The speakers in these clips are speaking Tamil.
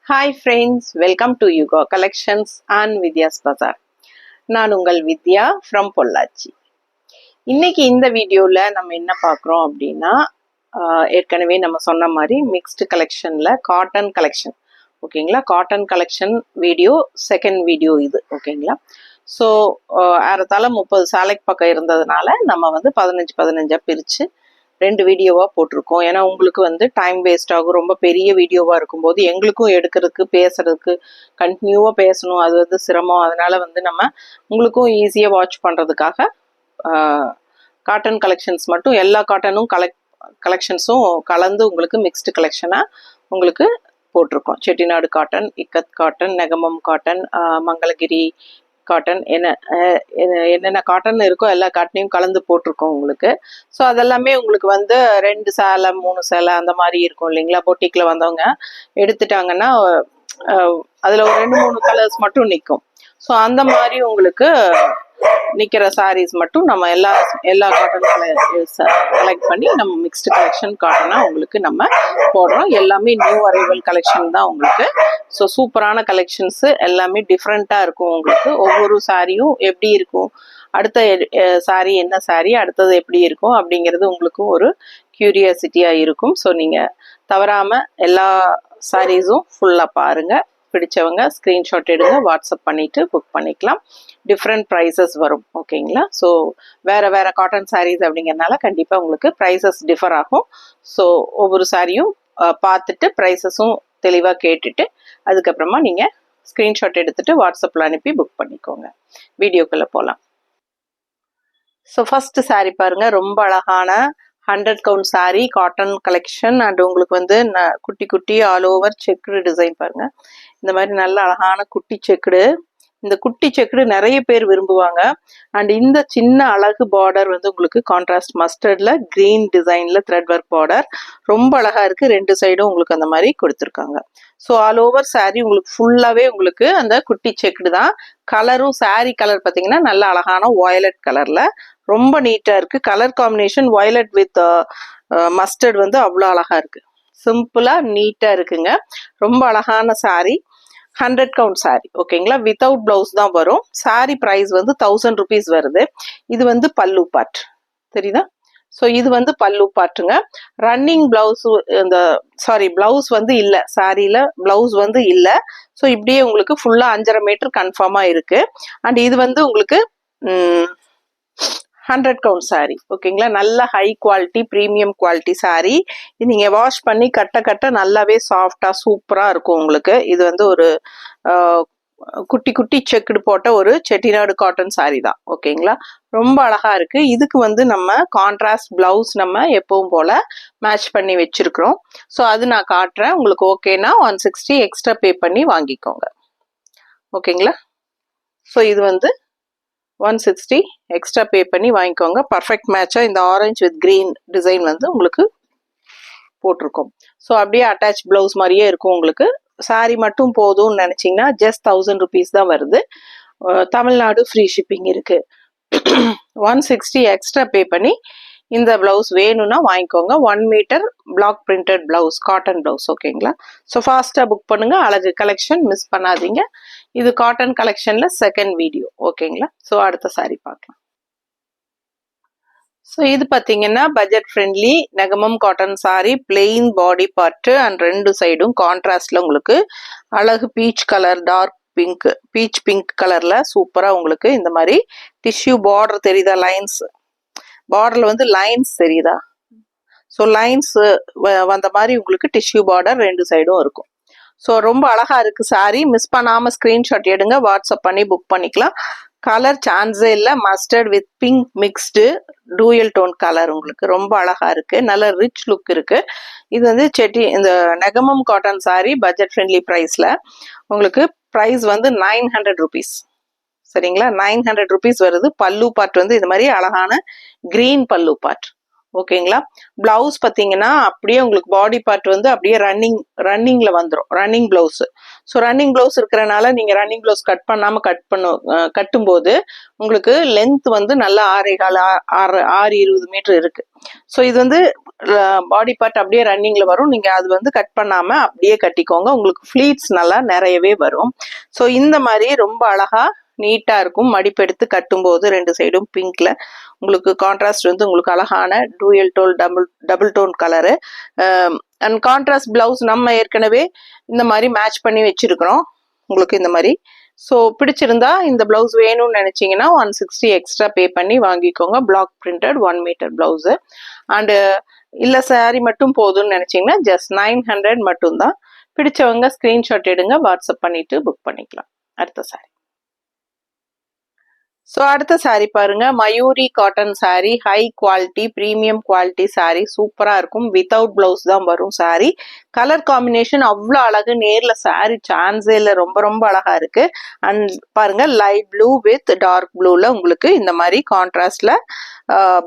Hi friends, welcome to Yuga Collections and Vidya's Bazaar. நான் உங்கள் வித்யா from பொள்ளாச்சி. இன்னைக்கு இந்த வீடியோவில் நம்ம என்ன பார்க்குறோம் அப்படின்னா ஏற்கனவே நம்ம சொன்ன மாதிரி மிக்ஸ்டு கலெக்ஷனில் காட்டன் கலெக்ஷன் ஓகேங்களா. Cotton collection video second video இது ஓகேங்களா. ஸோ ஏறத்தாழ 30 சேலைக்கு பக்கம் இருந்ததுனால நம்ம வந்து 15 பிரித்து 2 வீடியோவாக போட்டிருக்கோம். ஏன்னா உங்களுக்கு வந்து டைம் வேஸ்ட் ஆகும். ரொம்ப பெரிய வீடியோவாக இருக்கும்போது எங்களுக்கும் எடுக்கிறதுக்கு பேசுறதுக்கு கண்டினியூவாக பேசணும், அது வந்து சிரமம். அதனால வந்து நம்ம உங்களுக்கும் ஈஸியாக வாட்ச் பண்ணுறதுக்காக காட்டன் கலெக்ஷன்ஸ் மட்டும் எல்லா காட்டனும் கலெக்ஷன்ஸும் கலந்து உங்களுக்கு மிக்ஸ்டு கலெக்ஷனாக உங்களுக்கு போட்டிருக்கோம். Chettinad cotton, ikat cotton, Negamam cotton, Mangalagiri cotton, என்னென்ன காட்டன் இருக்கோ எல்லா காட்டனையும் கலந்து போட்டிருக்கோம் உங்களுக்கு. ஸோ அதெல்லாமே உங்களுக்கு வந்து 2 சேலை 3 சேலை அந்த மாதிரி இருக்கும் இல்லைங்களா. பொட்டிக்கில் வந்தவங்க எடுத்துட்டாங்கன்னா அதில் ஒரு 2-3 கலர்ஸ் மட்டும் நிற்கும். ஸோ அந்த மாதிரி உங்களுக்கு நிற்கிற சாரீஸ் மட்டும் நம்ம எல்லா காட்டன் கலெக்ட் பண்ணி நம்ம மிக்ஸ்டு கலெக்ஷன் காட்டனாக உங்களுக்கு நம்ம போடுறோம். எல்லாமே நியூ அரைவல் கலெக்ஷன் தான் உங்களுக்கு. ஸோ சூப்பரான கலெக்ஷன்ஸு எல்லாமே டிஃப்ரெண்ட்டாக இருக்கும் உங்களுக்கு. ஒவ்வொரு சாரியும் எப்படி இருக்கும், அடுத்த சாரீ என்ன சாரீ அடுத்தது எப்படி இருக்கும் அப்படிங்கிறது உங்களுக்கும் ஒரு க்யூரியாசிட்டியாக இருக்கும். ஸோ நீங்கள் தவறாமல் எல்லா சாரீஸும் ஃபுல்லாக பாருங்கள். பிடிச்சவங்க ஸ்க்ரீன்ஷாட் எடுங்க, வாட்ஸ்அப் பண்ணிவிட்டு புக் பண்ணிக்கலாம். டிஃப்ரெண்ட் ப்ரைஸஸ் வரும் ஓகேங்களா. ஸோ வேறு காட்டன் சாரீஸ் அப்படிங்கிறதுனால கண்டிப்பாக உங்களுக்கு ப்ரைஸஸ் டிஃபர் ஆகும். ஸோ ஒவ்வொரு சாரியும் பார்த்துட்டு ப்ரைஸஸும் தெளிவாக கேட்டுட்டு அதுக்கப்புறமா நீங்கள் ஸ்க்ரீன்ஷாட் எடுத்துகிட்டு வாட்ஸ்அப்பில் அனுப்பி புக் பண்ணிக்கோங்க. வீடியோக்குள்ளே போகலாம். ஸோ ஃபஸ்ட்டு சாரீ பாருங்கள், ரொம்ப அழகான 100 count sari, cotton collection. And உங்களுக்கு வந்து குட்டி குட்டி ஆல் ஓவர் செக்குடு டிசைன் பாருங்கள். இந்த மாதிரி நல்ல அழகான குட்டி செக்குடு. இந்த குட்டி செக்குடு நிறைய பேர் விரும்புவாங்க. அண்ட் இந்த சின்ன அழகு பார்டர் வந்து உங்களுக்கு கான்ட்ராஸ்ட் மஸ்டர்டில் க்ரீன் டிசைனில் த்ரெட் ஒர்க் பார்டர் ரொம்ப அழகாக இருக்குது. 2 சைடும் உங்களுக்கு அந்த மாதிரி கொடுத்துருக்காங்க. ஸோ ஆல் ஓவர் சாரீ உங்களுக்கு ஃபுல்லாகவே உங்களுக்கு அந்த குட்டி செக்குடு தான். கலரும் சாரீ கலர் பார்த்தீங்கன்னா நல்ல அழகான வயலட் கலரில் ரொம்ப நீட்டாக இருக்குது. Colour combination violet with mustard வந்து அவ்வளோ அழகாக இருக்குது. சிம்பிளாக நீட்டாக இருக்குங்க. ரொம்ப அழகான சாரீ. 100 கவுண்ட் சாரீ ஓகேங்களா. வித்தவுட் பிளவுஸ் தான் வரும். சாரீ ப்ரைஸ் வந்து 1000 rupees வருது. இது வந்து பல்லு பார்ட் தெரியுதா. ஸோ இது வந்து பல்லு பார்ட்டுங்க. ரன்னிங் பிளவுஸ் இந்த பிளவுஸ் வந்து இல்லை, சாரியில் பிளவுஸ் வந்து இல்லை. ஸோ இப்படியே உங்களுக்கு ஃபுல்லாக 5.5 மீட்டர் கன்ஃபார்மாக இருக்குது. அண்ட் இது வந்து உங்களுக்கு 100 கவுண்ட் சாரீ ஓகேங்களா. நல்ல high quality premium quality sari. இது நீங்கள் வாஷ் பண்ணி கட்ட நல்லாவே சாஃப்டாக சூப்பராக இருக்கும் உங்களுக்கு. இது வந்து ஒரு குட்டி குட்டி செக்குடு போட்ட ஒரு செட்டிநாடு காட்டன் சாரீ தான் ஓகேங்களா. ரொம்ப அழகாக இருக்குது. இதுக்கு வந்து நம்ம கான்ட்ராஸ்ட் ப்ளவுஸ் நம்ம எப்பவும் போல் மேட்ச் பண்ணி வச்சுருக்குறோம். ஸோ அது நான் காட்டுறேன். உங்களுக்கு ஓகேனா 160 எக்ஸ்ட்ரா பே பண்ணி வாங்கிக்கோங்க ஓகேங்களா. ஸோ இது வந்து 160 எக்ஸ்ட்ரா பே பண்ணி வாங்கிக்கோங்க. பர்ஃபெக்ட் மேட்சாக இந்த ஆரஞ்சு வித் க்ரீன் டிசைன் வந்து உங்களுக்கு போட்டிருக்கோம். ஸோ அப்படியே அட்டாச் ப்ளவுஸ் மாதிரியே இருக்கும் உங்களுக்கு. சாரீ மட்டும் போதும்னு நினச்சிங்கன்னா ஜஸ்ட் 1000 rupees தான் வருது. தமிழ்நாடு ஃப்ரீ ஷிப்பிங் இருக்குது. 160 எக்ஸ்ட்ரா பே பண்ணி இந்த ப்ளவுஸ் வேணும்னா வாங்கிக்கோங்க. 1 metre block printed blouse, cotton blouse ஓகேங்களா. ஸோ ஃபாஸ்ட்டாக புக் பண்ணுங்கள். அழகு கலெக்ஷன் மிஸ் பண்ணாதீங்க. இது காட்டன் கலெக்ஷனில் செகண்ட் வீடியோ ஓகேங்களா. ஸோ அடுத்த சாரீ பார்க்கலாம். ஸோ இது பார்த்தீங்கன்னா budget friendly Negamam cotton sari, plain body part and 2 சைடும் கான்ட்ராஸ்டில் உங்களுக்கு அழகு peach colour, dark pink, peach pink கலரில் சூப்பராக உங்களுக்கு இந்த மாதிரி டிஷ்யூ பார்டர் தெரியுதா. லைன்ஸ் பார்டரில் வந்து லைன்ஸ் தெரியுதா. ஸோ லைன்ஸ் வந்த மாதிரி உங்களுக்கு டிஷ்யூ பார்டர் 2 சைடும் இருக்கும். ஸோ ரொம்ப அழகாக இருக்குது சாரீ. மிஸ் பண்ணாமல் ஸ்க்ரீன்ஷாட் எடுங்க, வாட்ஸ்அப் பண்ணி புக் பண்ணிக்கலாம். கலர் சான்ஸே இல்லை. Mustard with pink mixed dual tone colour உங்களுக்கு ரொம்ப அழகாக இருக்குது. நல்ல ரிச் லுக் இருக்குது. இது வந்து இந்த Negamam cotton sari budget friendly ப்ரைஸில் உங்களுக்கு ப்ரைஸ் வந்து 900 rupees சரிங்களா. 900 rupees வருது. பல்லு பார்ட் வந்து இது மாதிரி அழகான க்ரீன் பல்லு பார்ட் ஓகேங்களா. பிளவுஸ் பார்த்தீங்கன்னா அப்படியே உங்களுக்கு பாடி பார்ட் வந்து அப்படியே ரன்னிங்ல வந்துடும், running blouse. So running blouse இருக்கிறனால நீங்க ரன்னிங் பிளவுஸ் கட் பண்ணாம கட்டும்போது உங்களுக்கு லென்த் வந்து நல்லா 6.20 மீட்டர் இருக்கு. ஸோ இது வந்து பாடி பார்ட் அப்படியே ரன்னிங்ல வரும். நீங்க அது வந்து கட் பண்ணாம அப்படியே கட்டிக்கோங்க. உங்களுக்கு ஃபிளீட்ஸ் நல்லா நிறையவே வரும். ஸோ இந்த மாதிரி ரொம்ப அழகா நீட்டா இருக்கும். மடிப்பெடுத்து கட்டும்போது 2 சைடும் பிங்க்ல உங்களுக்கு கான்ட்ராஸ்ட் வந்து உங்களுக்கு அழகான dual tone double tone colour and contrast blouse நம்ம ஏற்கனவே இந்த மாதிரி மேட்ச் பண்ணி வச்சிருக்கிறோம் உங்களுக்கு இந்த மாதிரி. ஸோ பிடிச்சிருந்தா இந்த பிளவுஸ் வேணும்னு நினைச்சீங்கன்னா 160 எக்ஸ்ட்ரா பே பண்ணி வாங்கிக்கோங்க. Block printed 1 metre blouse. And இல்லை சாரி மட்டும் போதும்னு நினைச்சீங்கன்னா ஜஸ்ட் 900 மட்டும்தான். பிடிச்சவங்க ஸ்கிரீன்ஷாட் எடுங்க, வாட்ஸ்அப் பண்ணிட்டு புக் பண்ணிக்கலாம். அடுத்த சாரி. ஸோ அடுத்த சாரி பாருங்க, Mayuri cotton sorry, high quality premium quality sorry, சூப்பரா இருக்கும். வித்தவுட் பிளவுஸ் தான் வரும் சாரி. கலர் காம்பினேஷன் அவ்வளோ அழகு, நேர்ல சாரி சான்ஸே இல்லை, ரொம்ப ரொம்ப அழகா இருக்கு. அண்ட் பாருங்க லைட் ப்ளூ வித் டார்க் ப்ளூல உங்களுக்கு இந்த மாதிரி கான்ட்ராஸ்ட்ல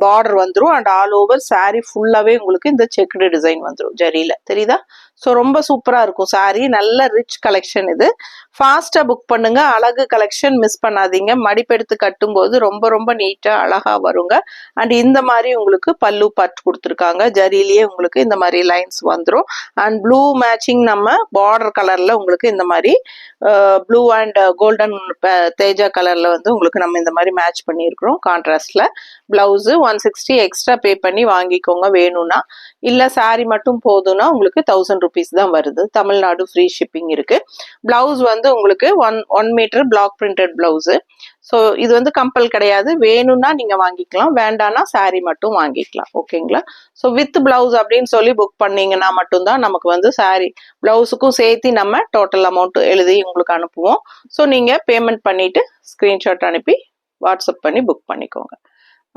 பார்டர் வந்துடும். அண்ட் ஆல் ஓவர் சாரி ஃபுல்லாவே உங்களுக்கு இந்த செக்குடு டிசைன் வந்துடும் ஜரியில, தெரியுதா? ஸோ ரொம்ப சூப்பரா இருக்கும் சாரி. நல்ல ரிச் கலெக்ஷன் இது. ஃபாஸ்டா புக் பண்ணுங்க. அழகு கலெக்ஷன் மிஸ் பண்ணாதீங்க. மடிப்பெடுத்து கட்டும் போது ரொம்ப ரொம்ப நீட்டா அழகா வருங்க. அண்ட் இந்த மாதிரி உங்களுக்கு பல்லு பார்ட் கொடுத்துருக்காங்க. ஜரியிலேயே உங்களுக்கு இந்த மாதிரி லைன்ஸ் வந்துடும். அண்ட் ப்ளூ மேட்சிங் நம்ம பார்டர் கலர்ல உங்களுக்கு இந்த மாதிரி ப்ளூ அண்ட் கோல்டன் தேஜா கலர்ல வந்து உங்களுக்கு நம்ம இந்த மாதிரி மேட்ச் பண்ணியிருக்கிறோம் கான்ட்ராஸ்ட்ல. பிளவுஸ் 160 எக்ஸ்ட்ரா பே பண்ணி வாங்கிக்கோங்க வேணும்னா. இல்ல சாரி மட்டும் போதும்னா உங்களுக்கு 1000 rupees தான் வருது. தமிழ்நாடு ஃப்ரீ ஷிப்பிங் இருக்கு. பிளவுஸ் வந்து உங்களுக்கு 1 metre block printed blouse. So இது வந்து கம்பல் கிடையாது, வேணும்னா நீங்க வாங்கிக்கலாம், வேண்டாம்னா சாரி மட்டும் வாங்கிக்கலாம். ஓகேங்களா. ஸோ வித் பிளவுஸ் அப்படின்னு சொல்லி புக் பண்ணீங்கன்னா மட்டும்தான் நமக்கு வந்து சாரி பிளவுஸுக்கும் சேர்த்து நம்ம டோட்டல் அமௌண்ட் எழுதி உங்களுக்கு அனுப்புவோம். ஸோ நீங்க பேமெண்ட் பண்ணிட்டு ஸ்கிரீன்ஷாட் அனுப்பி வாட்ஸ்அப் பண்ணி புக் பண்ணிக்கோங்க.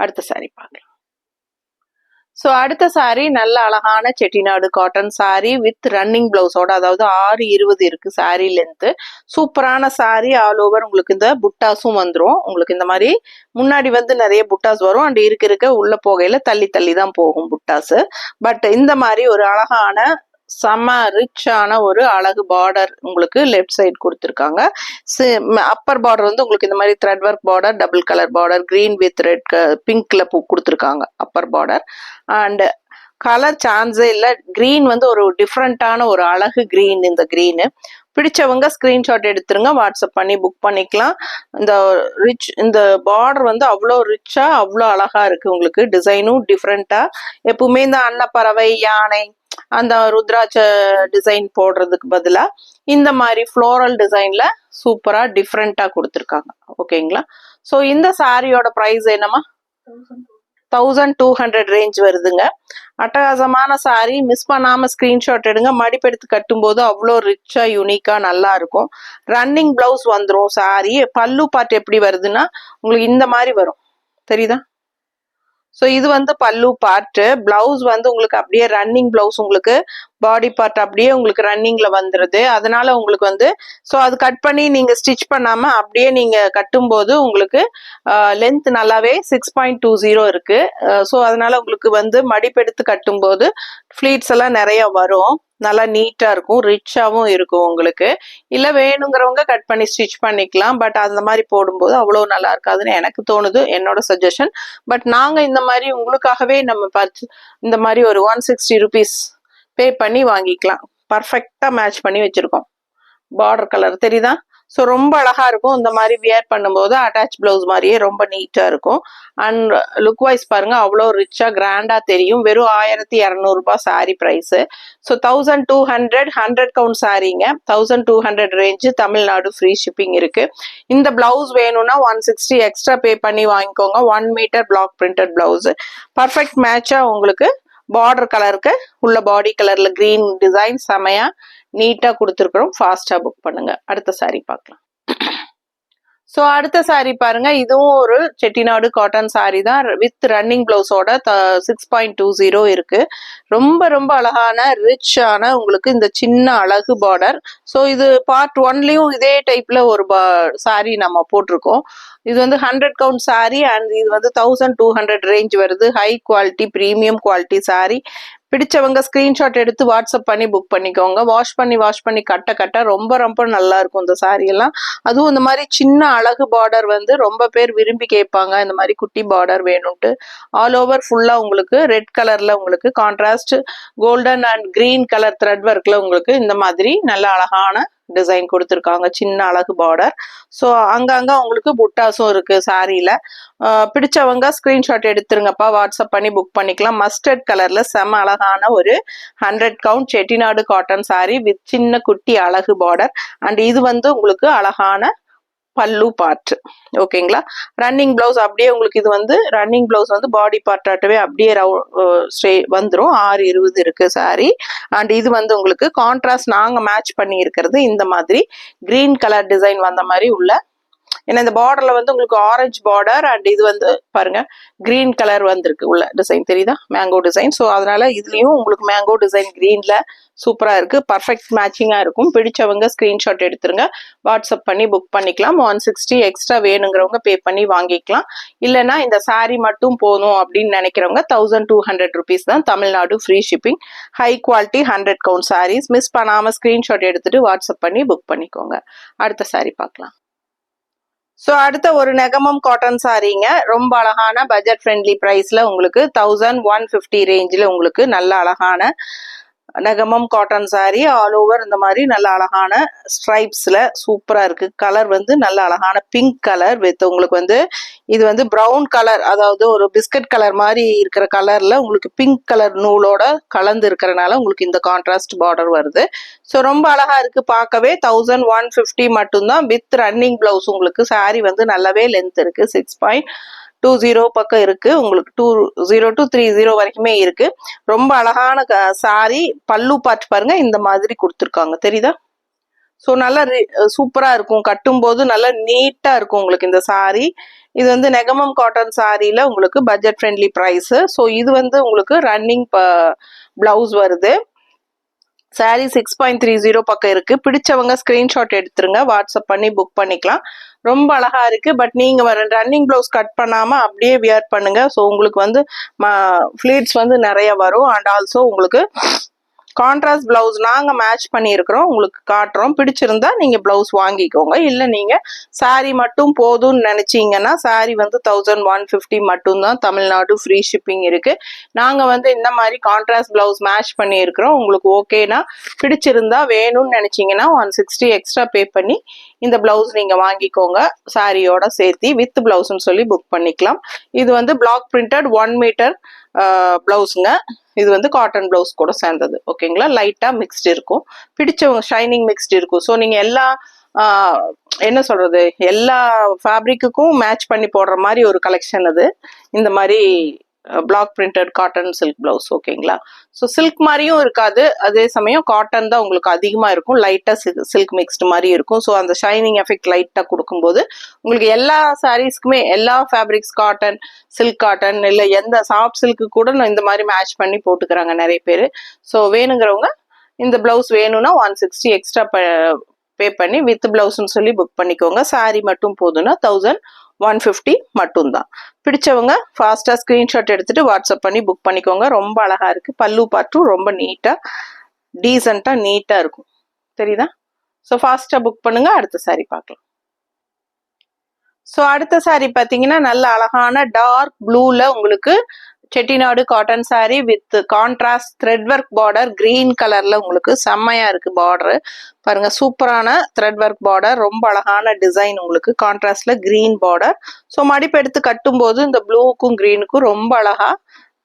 அடுத்த சாரி பார்க்கலாம். ஸோ அடுத்த சாரி நல்ல அழகான Chettinad cotton sari with running பிளவுஸோட, அதாவது 6.20 இருக்கு சாரி லென்த்து. சூப்பரான சாரி. ஆல் ஓவர் உங்களுக்கு இந்த புட்டாஸும் வந்துடும். உங்களுக்கு இந்த மாதிரி முன்னாடி வந்து நிறைய புட்டாஸ் வரும். அண்ட் இருக்க உள்ள போகையில தள்ளி தள்ளி தான் போகும் புட்டாஸ். பட் இந்த மாதிரி ஒரு அழகான செம்ம ரிச்சான ஒரு அழகு பார்டர் உங்களுக்கு லெஃப்ட் சைடு கொடுத்துருக்காங்க. அப்பர் பார்டர் வந்து உங்களுக்கு இந்த மாதிரி thread work border, double colour border, green with red பிங்க்ல கொடுத்துருக்காங்க அப்பர் பார்டர். அண்ட் கலர் சான்ஸே இல்லை. கிரீன் வந்து ஒரு டிஃப்ரெண்டான ஒரு அழகு கிரீன். இந்த கிரீனு பிடிச்சவங்க ஸ்கிரீன்ஷாட் எடுத்துருங்க, வாட்ஸ்அப் பண்ணி புக் பண்ணிக்கலாம். இந்த பார்டர் வந்து அவ்வளோ ரிச்சா அவ்வளோ அழகா இருக்கு. உங்களுக்கு டிசைனும் டிஃப்ரெண்டா. எப்பவுமே இந்த அன்னப்பறவை, யானை, அந்த ருத்ராட்ச டிசைன் போடுறதுக்கு பதிலா இந்த மாதிரி ஃப்ளோரல் டிசைன்ல சூப்பரா டிஃப்ரெண்டா கொடுத்துருக்காங்க. ஓகேங்களா. ஸோ இந்த சாரியோட ப்ரைஸ் என்னமா 1200 ரேஞ்ச் வருதுங்க. அட்டகாசமான சாரி. மிஸ் பண்ணாம ஸ்கிரீன்ஷாட் எடுங்க. மடிப்பெடுத்து கட்டும் போது அவ்வளோ ரிச்சா யூனிக்கா நல்லா இருக்கும். ரன்னிங் பிளவுஸ் வந்துடும் சாரி. பல்லு பார்ட் எப்படி வருதுன்னா உங்களுக்கு இந்த மாதிரி வரும், தெரியுதா? ஸோ இது வந்து பல்லு பார்ட். பிளவுஸ் வந்து உங்களுக்கு அப்படியே ரன்னிங் பிளவுஸ், உங்களுக்கு பாடி பார்ட் அப்படியே உங்களுக்கு ரன்னிங்ல வந்துருது. அதனால உங்களுக்கு வந்து ஸோ அது கட் பண்ணி நீங்க ஸ்டிச் பண்ணாம அப்படியே நீங்க கட்டும்போது உங்களுக்கு லென்த் நல்லாவே 6.20 இருக்கு. ஸோ அதனால உங்களுக்கு வந்து மடிப்பெடுத்து கட்டும்போது ஃபிளீட்ஸ் எல்லாம் நிறைய வரும். நல்லா நீட்டா இருக்கும், ரிச்சாவும் இருக்கும் உங்களுக்கு. இல்ல வேணுங்கிறவங்க கட் பண்ணி ஸ்டிச் பண்ணிக்கலாம். பட் அந்த மாதிரி போடும்போது அவ்வளோ நல்லா இருக்காதுன்னு எனக்கு தோணுது, என்னோட சஜஷன். பட் நாங்க இந்த மாதிரி உங்களுக்காகவே நம்ம இந்த மாதிரி ஒரு 160 rupees பே பண்ணி வாங்கிக்கலாம். பர்ஃபெக்டா மேட்ச் பண்ணி வச்சிருக்கோம். பார்டர் கலர் தெரியுதா? ஸோ ரொம்ப அழகா இருக்கும். இந்த மாதிரி வியர் பண்ணும்போது அட்டாச் பிளவுஸ் மாதிரியே ரொம்ப நீட்டா இருக்கும். அண்ட் லுக் வைஸ் பாருங்க, அவ்வளோ ரிச்சா கிராண்டா தெரியும். வெறும் 1200 ரூபாய் சாரி பிரைஸ். ஸோ 1200 100 கவுண்ட் சாரிங்க. 1200 ரேஞ்சு. தமிழ்நாடு ஃப்ரீ ஷிப்பிங் இருக்கு. இந்த பிளவுஸ் வேணும்னா 160 எக்ஸ்ட்ரா பே பண்ணி வாங்கிக்கோங்க. 1 metre block printed blouse. Perfect மேட்சா உங்களுக்கு பார்டர் கலருக்கு உள்ள பாடி கலர்ல கிரீன் டிசைன் செமையா நீட்டா கொடுத்துருக்கிறோம். ஃபாஸ்டா புக் பண்ணுங்க. அடுத்த சாரி பார்க்கலாம். ஸோ அடுத்த சாரீ பாருங்க, இதுவும் ஒரு செட்டிநாடு காட்டன் சாரீ தான் வித் ரன்னிங் பிளவுஸோட 6.20 இருக்கு. ரொம்ப ரொம்ப அழகான ரிச்சான உங்களுக்கு இந்த சின்ன அழகு பார்டர். ஸோ இது பார்ட் 1லயும் இதே டைப்ல ஒரு சாரீ நம்ம போட்டிருக்கோம். இது வந்து 100 கவுண்ட் சாரீ அண்ட் இது வந்து 1200 ரேஞ்ச் வருது. High quality premium quality sari. பிடிச்சவங்க ஸ்கிரீன்ஷாட் எடுத்து வாட்ஸ்அப் பண்ணி புக் பண்ணிக்கோங்க. வாஷ் பண்ணி கட்ட ரொம்ப ரொம்ப நல்லா இருக்கும் இந்த சாரீ எல்லாம். அதுவும் இந்த மாதிரி சின்ன அழகு பார்டர் வந்து ரொம்ப பேர் விரும்பி கேட்பாங்க. இந்த மாதிரி குட்டி பார்டர் வேணும்ட்டு ஆல் ஓவர் ஃபுல்லா உங்களுக்கு ரெட் கலர்ல உங்களுக்கு contrast golden and green colour thread ஒர்க்ல உங்களுக்கு இந்த மாதிரி நல்ல அழகான டிசைன் கொடுத்துருக்காங்க. சின்ன அழகு பார்டர். ஸோ அங்கங்க உங்களுக்கு புட்டாஸும் இருக்கு சாரியில. பிடிச்சவங்க ஸ்கிரீன்ஷாட் எடுத்துருங்கப்பா, வாட்ஸ்அப் பண்ணி புக் பண்ணிக்கலாம். மஸ்டர்ட் கலர்ல செம அழகான ஒரு 100 count Chettinad cotton sari with சின்ன குட்டி அழகு பார்டர். அண்ட் இது வந்து உங்களுக்கு அழகான பல்லு பார்ட். ஓகேங்களா. ரன்னிங் பிளவுஸ் அப்படியே உங்களுக்கு இது வந்து ரன்னிங் பிளவுஸ் வந்து பாடி பார்ட்டாட்டவே அப்படியே வந்துடும். 6:20 இருக்கு சாரி. அண்ட் இது வந்து உங்களுக்கு கான்ட்ராஸ்ட் நாங்க மேட்ச் பண்ணி இருக்கிறது இந்த மாதிரி கிரீன் கலர் டிசைன் வந்த மாதிரி உள்ள. ஏன்னா இந்த பார்டர்ல வந்து உங்களுக்கு ஆரஞ்சு பார்டர் அண்ட் இது வந்து பாருங்க கிரீன் கலர் வந்திருக்கு உள்ள டிசைன், தெரியுதா, மேங்கோ டிசைன். ஸோ அதனால இதுலயும் உங்களுக்கு மேங்கோ டிசைன் கிரீன்ல சூப்பரா இருக்கு. பர்ஃபெக்ட் மேட்சிங்கா இருக்கும். பிடிச்சவங்க ஸ்கிரீன்ஷாட் எடுத்துருங்க, வாட்ஸ்அப் பண்ணி புக் பண்ணிக்கலாம். 160 எக்ஸ்ட்ரா வேணுங்கிறவங்க பே பண்ணி வாங்கிக்கலாம். இல்லைன்னா இந்த சாரீ மட்டும் போதும் அப்படின்னு நினைக்கிறவங்க 1200 ருபீஸ் தான், Tamil Nadu free shipping. High quality 100 count saris. Miss பண்ணாம ஸ்கிரீன்ஷாட் எடுத்துட்டு வாட்ஸ்அப் பண்ணி புக் பண்ணிக்கோங்க. அடுத்த சாரீ பார்க்கலாம். ஸோ அடுத்த ஒரு நெகமம் காட்டன் சாரீங்க. ரொம்ப அழகான பட்ஜெட் ஃப்ரெண்ட்லி ப்ரைஸ்ல உங்களுக்கு 1150 ரேஞ்சில் உங்களுக்கு நல்ல அழகான Negamam cotton sari. All over இந்த மாதிரி நல்ல அழகான ஸ்ட்ரைப்ஸ்ல சூப்பரா இருக்கு. கலர் வந்து நல்ல அழகான பிங்க் கலர் வித் உங்களுக்கு வந்து இது வந்து ப்ரௌன் கலர், அதாவது ஒரு பிஸ்கட் கலர் மாதிரி இருக்கிற கலர்ல உங்களுக்கு பிங்க் கலர் நூலோட கலந்து இருக்கிறனால உங்களுக்கு இந்த கான்ட்ராஸ்ட் பார்டர் வருது. ஸோ ரொம்ப அழகா இருக்கு பார்க்கவே. 1150 மட்டும்தான் வித் ரன்னிங் பிளவுஸ். உங்களுக்கு சாரீ வந்து நல்லாவே லென்த் இருக்கு. 6.20 பக்கம் இருக்கு. உங்களுக்கு 20 to 30 வரைக்குமே இருக்கு. ரொம்ப அழகான சாரி. பல்லு பார்ட் பாருங்க இந்த மாதிரி கொடுத்துருக்காங்க, தெரியுதா. ஸோ நல்லா சூப்பரா இருக்கும். கட்டும் போது நல்லா நீட்டா இருக்கும் உங்களுக்கு இந்த சாரி. இது வந்து நெகமம் காட்டன் சாரியில உங்களுக்கு பட்ஜெட் ஃப்ரெண்ட்லி ப்ரைஸ். ஸோ இது வந்து உங்களுக்கு ரன்னிங் பிளவுஸ் வருது. சாரி 6.30 பக்கம் இருக்கு. பிடிச்சவங்க ஸ்கிரீன்ஷாட் எடுத்துருங்க, வாட்ஸ்அப் பண்ணி புக் பண்ணிக்கலாம். ரொம்ப அழகா இருக்கு. பட் நீங்க ரன்னிங் பிளவுஸ் கட் பண்ணாம அப்படியே வியர் பண்ணுங்க. ஸோ உங்களுக்கு வந்து ஃபிளீட்ஸ் வந்து நிறைய வரும். அண்ட் ஆல்சோ உங்களுக்கு கான்ட்ராஸ்ட் பிளவுஸ் நாங்க மேட்ச் பண்ணியிருக்கிறோம், உங்களுக்கு காட்டுறோம். பிடிச்சிருந்தா நீங்க பிளவுஸ் வாங்கிக்கோங்க. இல்ல நீங்க சாரி மட்டும் போதும்னு நினைச்சீங்கன்னா சாரி வந்து 1150 மட்டும்தான், தமிழ்நாடு ஃப்ரீ ஷிப்பிங் இருக்கு. நாங்க வந்து இந்த மாதிரி கான்ட்ராஸ்ட் பிளவுஸ் மேட்ச் பண்ணியிருக்கிறோம். உங்களுக்கு ஓகேனா பிடிச்சிருந்தா வேணும்னு நினைச்சீங்கன்னா 160 எக்ஸ்ட்ரா பே பண்ணி இந்த பிளவுஸ் நீங்க வாங்கிக்கோங்க. சாரியோட சேர்த்தி வித் பிளவுஸ்ன்னு சொல்லி புக் பண்ணிக்கலாம். இது வந்து பிளாக் பிரிண்டட் 1 மீட்டர் பிளவுஸுங்க. இது வந்து காட்டன் பிளவுஸ் கூட சேர்ந்தது. ஓகேங்களா. லைட்டா மிக்ஸ்டு இருக்கும். பிடிச்சவங்க ஷைனிங் மிக்ஸ்டு இருக்கும். ஸோ நீங்க எல்லா என்ன சொல்றது, எல்லா ஃபேப்ரிக்குக்கும் மேட்ச் பண்ணி போடுற மாதிரி ஒரு கலெக்ஷன் அது. இந்த மாதிரி block printed cotton silk blouse. ஓகேங்களா. ஸோ சில்க் மாதிரியும் இருக்காது, அதே சமயம் காட்டன் தான் உங்களுக்கு அதிகமாக இருக்கும். லைட்டாக சில்க் மிக்ஸ்டு மாதிரி இருக்கும். ஸோ அந்த ஷைனிங் எஃபெக்ட் லைட்டாக கொடுக்கும்போது உங்களுக்கு எல்லா சாரீஸ்க்குமே எல்லா ஃபேப்ரிக்ஸ் காட்டன், சில்க் காட்டன், இல்லை எந்த சாஃப்ட் சில்க்கு கூட இந்த மாதிரி மேட்ச் பண்ணி போட்டுக்கிறாங்க நிறைய பேர். ஸோ வேணுங்கிறவங்க இந்த பிளவுஸ் வேணும்னா 160 எக்ஸ்ட்ரா பே பண்ணி வித் பிளவுஸ்ன்னு சொல்லி புக் பண்ணிக்கோங்க. சாரி மட்டும் போதும்னா 1150 மட்டும்தான். பிடிச்சவங்க ஃபாஸ்டா ஸ்கிரீன்ஷாட் எடுத்துட்டு வாட்ஸ்அப் பண்ணி புக் பண்ணிக்கோங்க. ரொம்ப அழகா இருக்கு. பல்லு பார்ட்டும் ரொம்ப நீட்டா டீசெண்டா நீட்டா இருக்கும், தெரியுதா. ஸோ ஃபாஸ்டா புக் பண்ணுங்க. அடுத்த சாரி பார்க்கலாம். ஸோ அடுத்த சாரி பார்த்தீங்கன்னா நல்ல அழகான டார்க் ப்ளூல உங்களுக்கு Chettinad cotton sari with contrast thread work border. Green கலர்ல உங்களுக்கு செம்மையா இருக்கு பார்டர் பாருங்க. சூப்பரான த்ரெட் ஒர்க் பார்டர். ரொம்ப அழகான டிசைன் உங்களுக்கு கான்ட்ராஸ்ட்ல கிரீன் பார்டர். ஸோ மடிப்பு எடுத்து கட்டும் போது இந்த ப்ளூக்கும் கிரீனுக்கும் ரொம்ப அழகா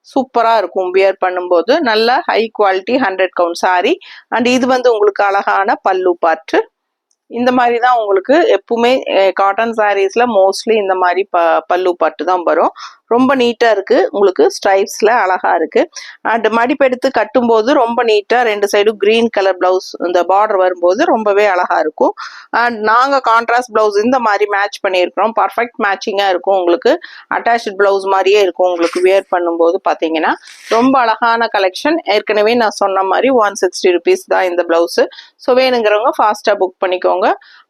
சூப்பரா இருக்கும் வியர் பண்ணும்போது. நல்ல high quality 100 count sorry. And இது வந்து உங்களுக்கு அழகான பல்லு பார்ட். இந்த மாதிரி தான் உங்களுக்கு எப்பவுமே காட்டன் சாரீஸ்ல மோஸ்ட்லி இந்த மாதிரி பல்லு பட்டு தான் வரும். ரொம்ப நீட்டா இருக்கு, உங்களுக்கு ஸ்ட்ரைப்ஸ்ல அழகா இருக்கு. அண்ட் மடிப்பெடுத்து கட்டும்போது ரொம்ப நீட்டா 2 சைடும் கிரீன் கலர் பிளவுஸ் இந்த பார்டர் வரும்போது ரொம்பவே அழகா இருக்கும். அண்ட் நாங்க கான்ட்ராஸ்ட் பிளவுஸ் இந்த மாதிரி மேட்ச் பண்ணியிருக்கிறோம். பர்ஃபெக்ட் மேட்சிங்கா இருக்கும், உங்களுக்கு அட்டாச்சு பிளவுஸ் மாதிரியே இருக்கும். உங்களுக்கு வியர் பண்ணும்போது பாத்தீங்கன்னா ரொம்ப அழகான கலெக்ஷன். ஏற்கனவே நான் சொன்ன மாதிரி 160 rupees தான் இந்த பிளவுஸ். ஸோ வேணுங்கிறவங்க ஃபாஸ்டா புக் பண்ணிக்கோங்க.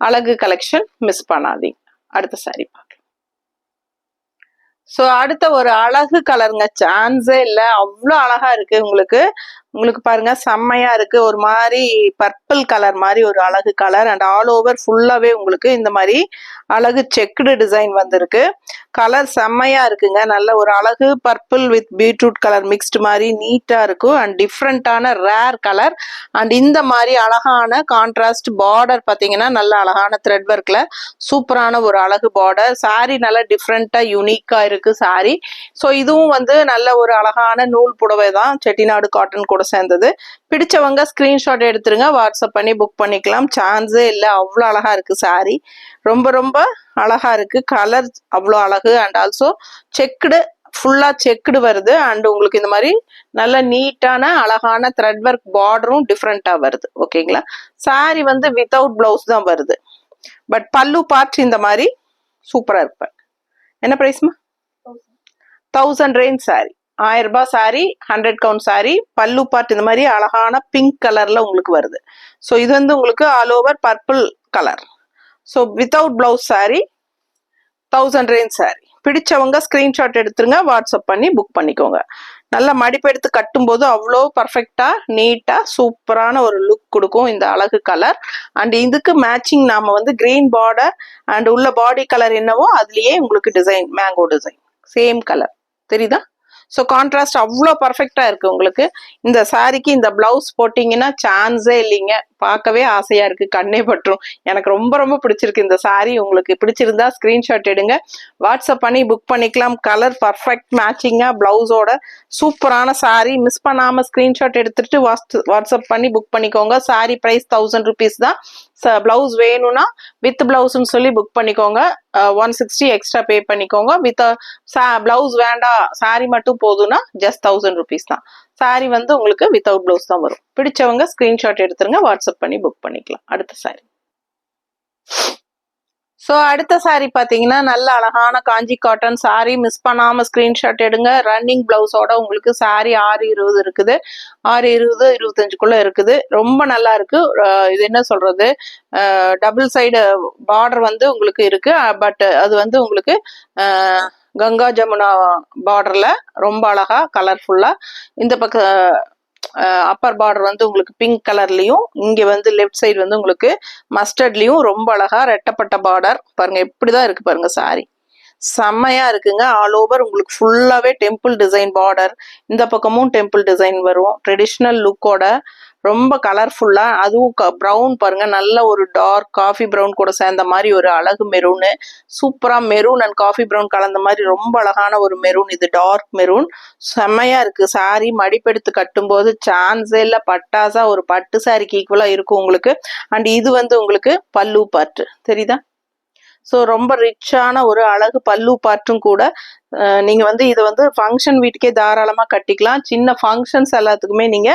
அழகு கலெக்ஷன் மிஸ் பண்ணாதீங்க. அடுத்த சாரி பார்க்கலாம். ஸோ அடுத்த ஒரு அழகு கலருங்க, சான்ஸே இல்லை, அவ்வளோ அழகா இருக்கு. உங்களுக்கு பாருங்க செம்மையா இருக்கு. ஒரு மாதிரி பர்பிள் கலர் மாதிரி ஒரு அழகு கலர். அண்ட் ஆல் ஓவர் ஃபுல்லாவே உங்களுக்கு இந்த மாதிரி அழகு செக்குடு டிசைன் வந்திருக்கு. கலர் செம்மையா இருக்குங்க. நல்ல ஒரு அழகு purple with beetroot colour mixed மாதிரி நீட்டா இருக்கும். அண்ட் டிஃப்ரெண்டான ரேர் கலர். அண்ட் இந்த மாதிரி அழகான கான்ட்ராஸ்ட் பார்டர் பாத்தீங்கன்னா நல்ல அழகான த்ரெட் ஒர்க்ல சூப்பரான ஒரு அழகு பார்டர். சாரி நல்லா டிஃப்ரெண்டா யூனிக்கா இருக்கு சாரி. ஸோ இதுவும் வந்து நல்ல ஒரு அழகான நூல் புடவை தான், செட்டிநாடு காட்டன் கூட சேர்ந்தது. பிடிச்சவங்க ஸ்கிரீன்ஷாட் எடுத்துருங்க, வாட்ஸ்அப் பண்ணி புக் பண்ணிக்கலாம். சான்ஸே இல்லை, அவ்வளோ அழகா இருக்கு சாரி. ரொம்ப ரொம்ப அழகா இருக்கு. கலர் அவ்வளோ அழகு. அண்ட் ஆல்சோ செக்குடு, ஃபுல்லா செக்குடு வருது. அண்ட் உங்களுக்கு இந்த மாதிரி நல்ல நீட்டான அழகான த்ரெட் ஒர்க் பார்டரும் டிஃப்ரெண்டா வருது. ஓகேங்களா? சாரி வந்து வித்தவுட் பிளவுஸ் தான் வருது. பட் பல்லு பார்ட் இந்த மாதிரி சூப்பரா இருப்பேன். என்ன பிரைஸ்மா? 1000 ரேஞ்ச் சாரி. 1000 ரூபாய் சாரி, 100 கவுண்ட் சாரி. பல்லு பார்ட் இந்த மாதிரி அழகான பிங்க் கலர்ல உங்களுக்கு வருது. ஸோ இது வந்து உங்களுக்கு all over purple colour. So without blouse sorry, 1000 range sorry. பிடிச்சவங்க ஸ்கிரீன்ஷாட் எடுத்துருங்க, வாட்ஸ்அப் பண்ணி புக் பண்ணிக்கோங்க. நல்லா மடிப்பெடுத்து கட்டும் போது அவ்வளோ பர்ஃபெக்டா நீட்டா சூப்பரான ஒரு லுக் கொடுக்கும் இந்த அழகு கலர். அண்ட் இதுக்கு மேட்சிங் நாம வந்து கிரீன் பார்டர் அண்ட் உள்ள பாடி கலர் என்னவோ அதுலயே உங்களுக்கு design, mango design same colour தெரியுதா? ஸோ கான்ட்ராஸ்ட் அவ்வளோ பர்ஃபெக்டா இருக்கு உங்களுக்கு. இந்த சாரிக்கு இந்த பிளவுஸ் போட்டீங்கன்னா சான்ஸே இல்லைங்க. பார்க்கவே ஆசையா இருக்கு, கண்ணே பற்றும். எனக்கு ரொம்ப ரொம்ப பிடிச்சிருக்கு இந்த சாரி. உங்களுக்கு பிடிச்சிருந்தா ஸ்கிரீன்ஷாட் எடுங்க, வாட்ஸ்அப் பண்ணி புக் பண்ணிக்கலாம். கலர் பர்ஃபெக்ட் மேட்சிங்கா பிளவுஸோட சூப்பரான சாரி. மிஸ் பண்ணாம ஸ்கிரீன்ஷாட் எடுத்துட்டு வாட்ஸ்அப் பண்ணி புக் பண்ணிக்கோங்க. சாரி பிரைஸ் 1000 rupees தான். பிளவுஸ் வேணும்னா வித் பிளவுஸ்ன்னு சொல்லி புக் பண்ணிக்கோங்க. 160 எக்ஸ்ட்ரா பே பண்ணிக்கோங்க. வித் பிளவுஸ் வேண்டாம், சாரி மட்டும் போதும்னா ஜஸ்ட் 1000 rupees தான். சாரி வந்து உங்களுக்கு வித்தவுட் பிளவுஸ் தான் வரும். பிடிச்சவங்க ஸ்கிரீன்ஷாட் எடுத்துருங்க, வாட்ஸ்அப் பண்ணி புக் பண்ணிக்கலாம். அடுத்த சாரி. ஸோ அடுத்த சாரி பார்த்தீங்கன்னா நல்ல அழகான காஞ்சி காட்டன் சாரி. மிஸ் பண்ணாம ஸ்கிரீன்ஷாட் எடுங்க. ரன்னிங் பிளவுஸோட உங்களுக்கு சாரி 620 இருக்குது. 620 25க்குள்ள இருக்குது. ரொம்ப நல்லா இருக்கு. இது என்ன சொல்றது, டபுள் சைடு பார்டர் வந்து உங்களுக்கு இருக்கு. பட் அது வந்து உங்களுக்கு கங்கா ஜமுனா பார்டர்ல ரொம்ப அழகா கலர்ஃபுல்லா. இந்த பக்கம் அப்பர் பார்டர் வந்து உங்களுக்கு பிங்க் கலர்லயும், இங்க வந்து லெஃப்ட் சைடு வந்து உங்களுக்கு மஸ்டர்ட்லயும் ரொம்ப அழகா ரெட்டப்பட்ட பார்டர். பாருங்க எப்படிதான் இருக்கு பாருங்க சாரி. செம்மையா இருக்குங்க. ஆல் ஓவர் உங்களுக்கு ஃபுல்லாவே டெம்பிள் டிசைன் பார்டர். இந்த பக்கமும் டெம்பிள் டிசைன் வரும். ட்ரெடிஷ்னல் லுக்கோட ரொம்ப கலர்ஃபுல்லா. அதுவும் ப்ரௌன் பாருங்க, நல்ல ஒரு டார்க் காஃபி ப்ரௌன் கூட சேர்ந்த மாதிரி ஒரு அழகு மெரூனு. சூப்பரா மெரூன் அண்ட் காஃபி ப்ரௌன் கலந்த மாதிரி ரொம்ப அழகான ஒரு மெரூன். இது டார்க் மெரூன். செம்மையா இருக்கு சாரி. மடிப்பெடுத்து கட்டும் போது சான்ஸே இல்ல, பட்டாசா ஒரு பட்டு சாரிக்கு ஈக்குவலா இருக்கும் உங்களுக்கு. அண்ட் இது வந்து உங்களுக்கு பல்லு பார்ட் தெரியுதா? ஸோ ரொம்ப ரிச்சான ஒரு அழகு பல்லு பார்ட்டும் கூட. நீங்க வந்து இதை வந்து ஃபங்க்ஷன் வீட்டுக்கே தாராளமா கட்டிக்கலாம். சின்ன ஃபங்க்ஷன்ஸ் எல்லாத்துக்குமே நீங்க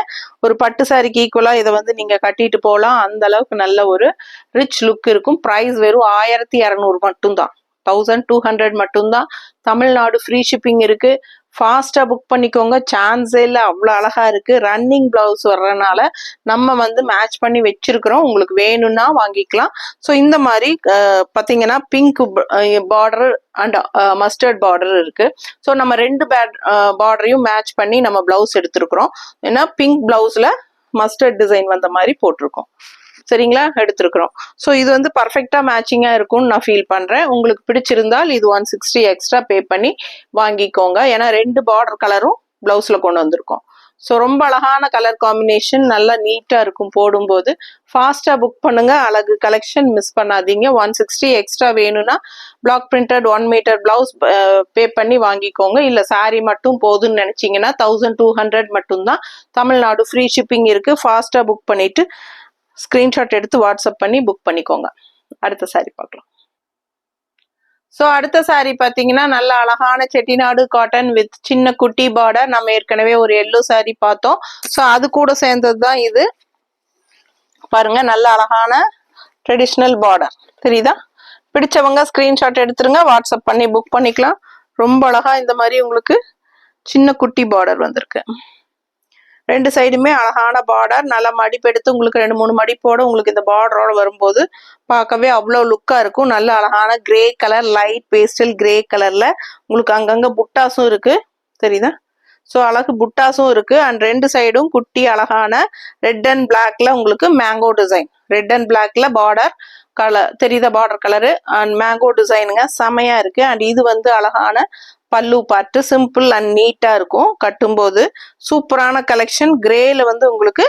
ஒரு பட்டு சாரிக்கு ஈக்குவலா இதை வந்து நீங்க கட்டிட்டு போகலாம். அந்த அளவுக்கு நல்ல ஒரு ரிச் லுக் இருக்கும். ப்ரைஸ் வெறும் 1200 மட்டும்தான். 1200 மட்டும்தான். தமிழ்நாடு ஃப்ரீ ஷிப்பிங் இருக்கு. ஃபாஸ்டா புக் பண்ணிக்கோங்க. சான்ஸே இல்லை, அவ்வளோ அழகா இருக்கு. ரன்னிங் பிளவுஸ் வர்றதுனால நம்ம வந்து மேட்ச் பண்ணி வச்சிருக்கிறோம். உங்களுக்கு வேணும்னா வாங்கிக்கலாம். ஸோ இந்த மாதிரி பார்த்தீங்கன்னா pink border and mustard border இருக்கு. ஸோ நம்ம ரெண்டு பார்டரையும் மேட்ச் பண்ணி நம்ம பிளவுஸ் எடுத்திருக்கிறோம். ஏன்னா பிங்க் பிளவுஸ்ல மஸ்டர்ட் டிசைன் வந்த மாதிரி போட்டிருக்கோம். சரிங்களா? எடுத்திருக்கிறோம். ஸோ இது வந்து பர்ஃபெக்டா மேட்சிங்கா இருக்கும்னு நான் ஃபீல் பண்றேன். உங்களுக்கு பிடிச்சிருந்தால் இது 160 எக்ஸ்ட்ரா பே பண்ணி வாங்கிக்கோங்க. ஏன்னா ரெண்டு பார்டர் கலரும் பிளவுஸ்ல கொண்டு வந்திருக்கோம். ஸோ ரொம்ப அழகான கலர் காம்பினேஷன், நல்லா நீட்டா இருக்கும் போடும்போது. ஃபாஸ்டா புக் பண்ணுங்க. அழகு கலெக்ஷன் மிஸ் பண்ணாதீங்க. 160 எக்ஸ்ட்ரா வேணும்னா பிளாக் பிரிண்டட் 1 மீட்டர் பிளவுஸ் பே பண்ணி வாங்கிக்கோங்க. இல்ல சாரி மட்டும் போதும்னு நினைச்சீங்கன்னா 1200 மட்டும்தான். தமிழ்நாடு ஃப்ரீ ஷிப்பிங் இருக்கு. ஃபாஸ்டா புக் பண்ணிட்டு ஸ்கிரீன்ஷாட் எடுத்து வாட்ஸ்அப் பண்ணி புக் பண்ணிக்கோங்க. அடுத்த சாரி பார்க்கலாம். ஸோ அடுத்த saree பார்த்தீங்கன்னா நல்ல அழகான செட்டிநாடு காட்டன் வித் சின்ன குட்டி பார்டர். நம்ம ஏற்கனவே ஒரு எல்லோ saree பார்த்தோம். ஸோ அது கூட சேர்ந்தது தான் இது. பாருங்க நல்ல அழகான ட்ரெடிஷ்னல் பார்டர் தெரியுதா? பிடிச்சவங்க ஸ்கிரீன்ஷாட் எடுத்துருங்க, வாட்ஸ்அப் பண்ணி புக் பண்ணிக்கலாம். ரொம்ப அழகா இந்த மாதிரி உங்களுக்கு சின்ன குட்டி பார்டர் வந்திருக்கு. ரெண்டு சைடுமே அழகான பார்டர், நல்லா மடிப்பெடுத்து உங்களுக்கு 2-3 மடிப்போட உங்களுக்கு இந்த பார்டரோட வரும்போது பார்க்கவே அவ்வளோ லுக்கா இருக்கும். நல்ல அழகான grey colour, light pastel grey கலர்ல உங்களுக்கு அங்கங்க புட்டாஸும் இருக்கு தெரியுதா? ஸோ அழகு புட்டாஸும் இருக்கு. அண்ட் ரெண்டு சைடும் குட்டி அழகான ரெட் அண்ட் பிளாக்ல உங்களுக்கு மேங்கோ டிசைன், ரெட் அண்ட் பிளாக்ல பார்டர் கலர் தெரியுதா? பார்டர் கலரு அண்ட் மேங்கோ டிசைனுங்க செமையா இருக்கு. அண்ட் இது வந்து அழகான பல்லு பார்ட்டு, சிம்பிள் அண்ட் நீட்டா இருக்கும். கட்டும்போது சூப்பரான கலெக்ஷன். கிரேல வந்து உங்களுக்கு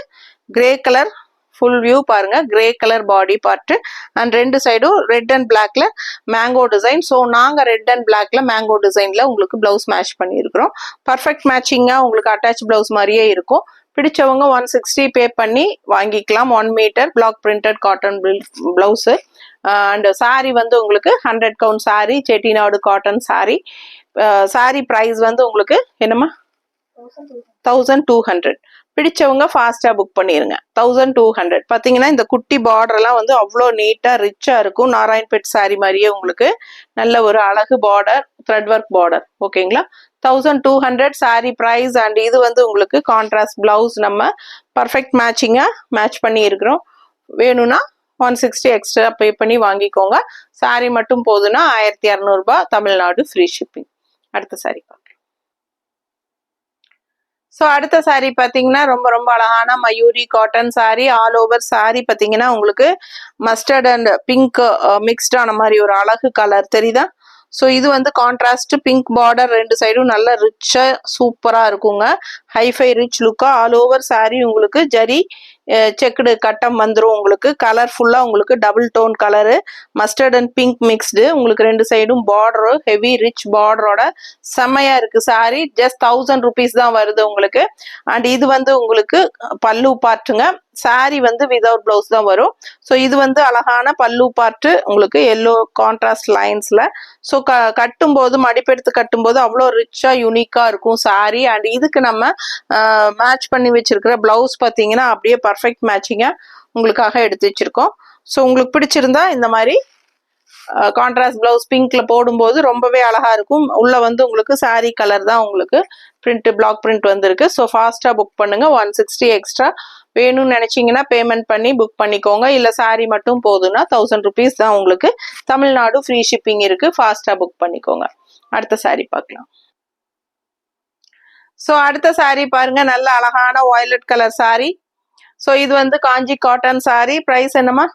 கிரே கலர் ஃபுல் வியூ பாருங்க, grey colour body part and ரெண்டு சைடும் ரெட் அண்ட் பிளாக்ல மேங்கோ டிசைன். ஸோ நாங்க ரெட் அண்ட் பிளாக்ல மேங்கோ டிசைன்ல உங்களுக்கு பிளவுஸ் மேட்ச் பண்ணியிருக்கிறோம். பர்ஃபெக்ட் மேட்சிங்கா உங்களுக்கு அட்டாச் பிளவுஸ் மாதிரியே இருக்கும். பிடிச்சவங்க 160 பே பண்ணி வாங்கிக்கலாம். 1 metre block printed cotton blouse. And sari வந்து உங்களுக்கு 100 count sari, Chettinad cotton sari. Sari price வந்து உங்களுக்கு என்னமா 1200. பிடிச்சவங்க ஃபாஸ்டா புக் பண்ணிருங்க. 1200 பாத்தீங்கன்னா இந்த குட்டி பார்டர் எல்லாம் வந்து அவ்வளோ நீட்டா ரிச்சா இருக்கும். நாராயண்பேட் சாரி மாதிரியே உங்களுக்கு நல்ல ஒரு அழகு பார்டர், த்ரெட் ஒர்க் பார்டர். ஓகேங்களா? 1200 சாரி பிரைஸ். அண்ட் இது வந்து உங்களுக்கு கான்ட்ராஸ்ட் பிளவுஸ் நம்ம பர்ஃபெக்ட் மேட்சிங்கா மேட்ச் பண்ணி இருக்கிறோம். வேணும்னா 160 எக்ஸ்ட்ரா பே பண்ணி வாங்கிக்கோங்க. சாரி மட்டும் போதுன்னா 1200 ரூபாய், தமிழ்நாடு ஃப்ரீ ஷிப்பிங். அடுத்த சாரி பார்க்கலாம். ஸோ அடுத்த சாரீ பார்த்தீங்கன்னா ரொம்ப ரொம்ப அழகான Mayuri cotton sari. All over sari பார்த்தீங்கன்னா உங்களுக்கு மஸ்டர்ட் அண்ட் பிங்க் மிக்ஸ்டான மாதிரி ஒரு அழகு கலர் தெரியுதா? ஸோ இது வந்து கான்ட்ராஸ்ட் பிங்க் பார்டர், ரெண்டு சைடும் நல்ல ரிச்சா சூப்பரா இருக்குங்க. ஹைஃபை ரிச் லுக்கா. ஆல் ஓவர் சாரீ உங்களுக்கு ஜரி செக்குடு கட்டம் வந்துடும். உங்களுக்கு கலர்ஃபுல்லா உங்களுக்கு double tone colour, mustard and pink mixed. உங்களுக்கு ரெண்டு சைடும் பார்டரு ஹெவி ரிச் பார்டரோட செம்மையா இருக்கு சாரி. ஜஸ்ட் 1000 ருபீஸ் தான் வருது உங்களுக்கு. அண்ட் இது வந்து உங்களுக்கு பல்லு பார்ட்டுங்க. சாரி வந்து விதவுட் பிளவுஸ் தான் வரும். ஸோ இது வந்து அழகான பல்லு பார்ட்டு உங்களுக்கு எல்லோ கான்ட்ராஸ்ட் லைன்ஸ்ல. ஸோ கட்டும்போது மடிப்பெடுத்து கட்டும்போது அவ்வளோ ரிச்சா யூனிக்கா இருக்கும் சாரி. அண்ட் இதுக்கு நம்ம மேட்ச் பண்ணி வச்சிருக்கிற பிளவுஸ் பார்த்தீங்கன்னா அப்படியே பர்ஃபெக்ட் மேட்சிங்கா உங்களுக்காக எடுத்து வச்சிருக்கோம். ஸோ உங்களுக்கு பிடிச்சிருந்தா இந்த மாதிரி கான்ட்ராஸ்ட் பிளவுஸ் பிங்க்ல போடும்போது ரொம்பவே அழகா இருக்கும். உள்ள வந்து உங்களுக்கு சாரி கலர் தான் உங்களுக்கு பிரிண்ட், பிளாக் பிரிண்ட் வந்திருக்கு. ஸோ ஃபாஸ்டா புக் பண்ணுங்க. 160 எக்ஸ்ட்ரா வேணும்னு நினைச்சீங்கன்னா பேமெண்ட் பண்ணி புக் பண்ணிக்கோங்க. இல்ல சாரி மட்டும் போதுன்னா 1000 ருபீஸ் தான் உங்களுக்கு. தமிழ்நாடு ஃப்ரீ ஷிப்பிங் இருக்கு. ஃபாஸ்டா புக் பண்ணிக்கோங்க. அடுத்த சாரி பார்க்கலாம். ஸோ அடுத்த சாரி பாருங்க, நல்ல அழகான வயலட் கலர் சாரி. ஸோ இது வந்து காஞ்சி காட்டன் சாரி. பிரைஸ் என்னமா